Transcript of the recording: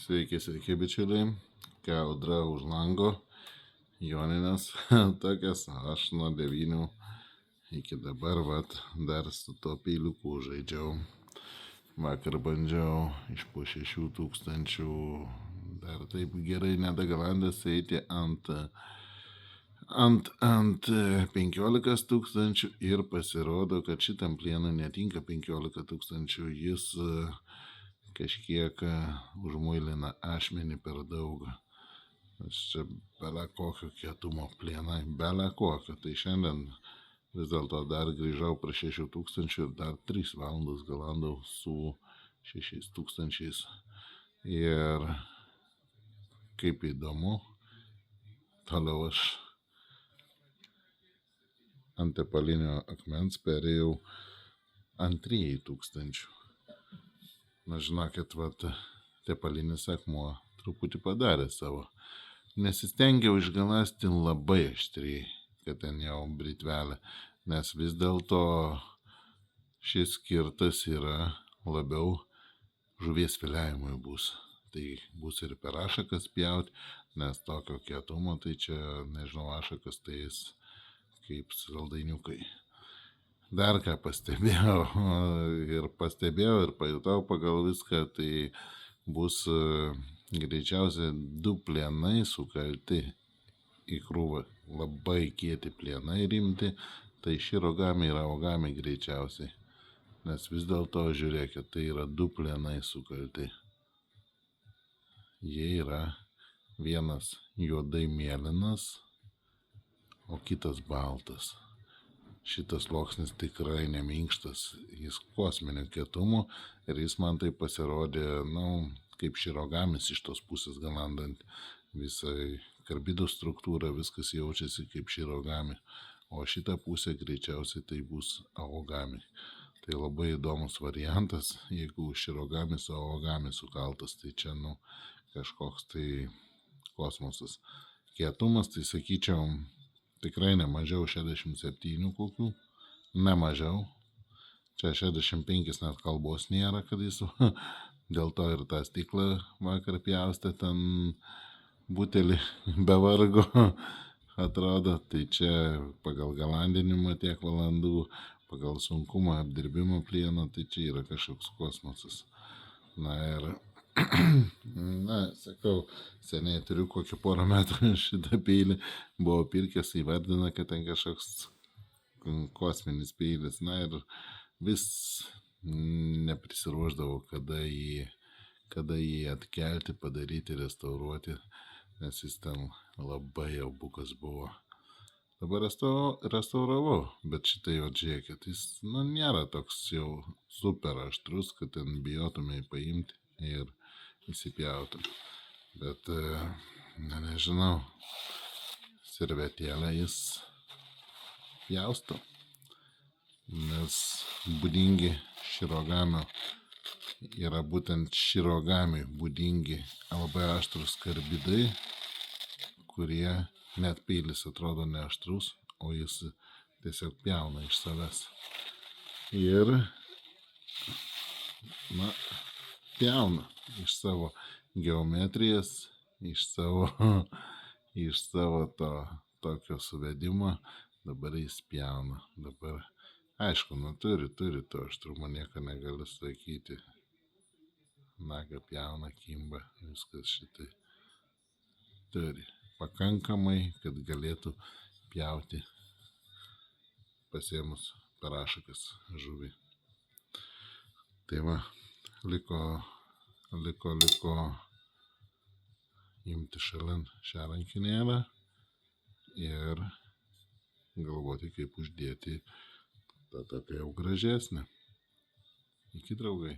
Sveiki, sveiki, bičiuliai. Ką audra už lango, joninės tokias, aš nuo 9 iki dabar, dar su to peiliuku žaidžiau. Vakar bandžiau iš po 6 000, dar taip gerai nedagalandęs eiti ant 15 000 ir pasirodo, kad šitam plienui netinka 15 000, jis kažkiek užmuilina ašmenį per daug. Aš čia bele kokio kietumo plieną, bele kokio. Tai šiandien vis dėlto dar grįžau prie 6 000 ir dar 3 valandas galandau su 6 000. Ir kaip įdomu, toliau aš ant tepalinio akmens perėjau ant 3 000. Na žinokit, tepalinis akmuo truputį padarė savo. Nesistengiau išgalasti labai aštriai, kad ten jau britvelė, nes vis dėlto šis skirtas yra labiau žuvies filiavimui bus. Tai bus ir per ašakas pjauti, nes tokio kietumo, tai čia, nežinau, ašakas tai jis kaip saldainiukai. Dar ką pastebėjau ir pajutau pagal viską, tai bus greičiausiai 2 plienai sukalti į krūvą. Labai kieti plienai rimti, tai širogami ir aogami greičiausiai. Nes vis dėlto, žiūrėkit, tai yra 2 plienai sukalti. Jie yra vienas juodai mėlynas, o kitas baltas. Šitas sluoksnis tikrai neminkštas, jis kosminio kietumo ir jis man tai pasirodė, kaip širogamis iš tos pusės galandant visai karbido struktūrą, viskas jaučiasi kaip širogami, o šitą pusę greičiausiai tai bus aogami. Tai labai įdomus variantas, jeigu širogami su aogami sukaltas, tai čia kažkoks tai kosmosas. Kietumas, tai sakyčiau, tikrai nemažiau 67 kokių, nemažiau. Čia 65 net kalbos nėra, kad jis dėl to ir tą stiklą vakar pjaustė ten butelį be vargo atrodo. Tai čia pagal galandinimą tiek valandų, pagal sunkumą apdirbimo plieno, tai čia yra kažkoks kosmosas. Sakau, seniai turiu kokį porą metų šitą peilį, buvo pirkęs, įvardina, kad ten kažkoks kosminis peilis, ir vis neprisiruošdavau, kada jį atkelti, padaryti, restauruoti, nes jis ten labai jau bukas buvo. Dabar restauravau, bet šitai jau žiūrėkit, jis nėra toks jau super aštrus, kad ten bijotumai paimti ir įsipjautum. Bet, nežinau, servetėlę jis pjausto, nes būdingi širogamio, yra būtent širogami būdingi labai aštrus karbidai, kurie net peilis atrodo neaštrus, o jis tiesiog pjauna iš savęs. Ir, pjauna iš savo geometrijas, iš savo to tokio suvedimo, dabar jis pjauna. Dabar, aišku, turi to aštrumo, nieko negaliu sakyti. Naga pjauna, kimba, viskas šitai turi. Pakankamai, kad galėtų pjauti pasiėmus per ašakas žuvį. Tai liko imti šalin šią rankinėlę ir galvoti, kaip uždėti tą tokią jau gražesnę. Iki draugai.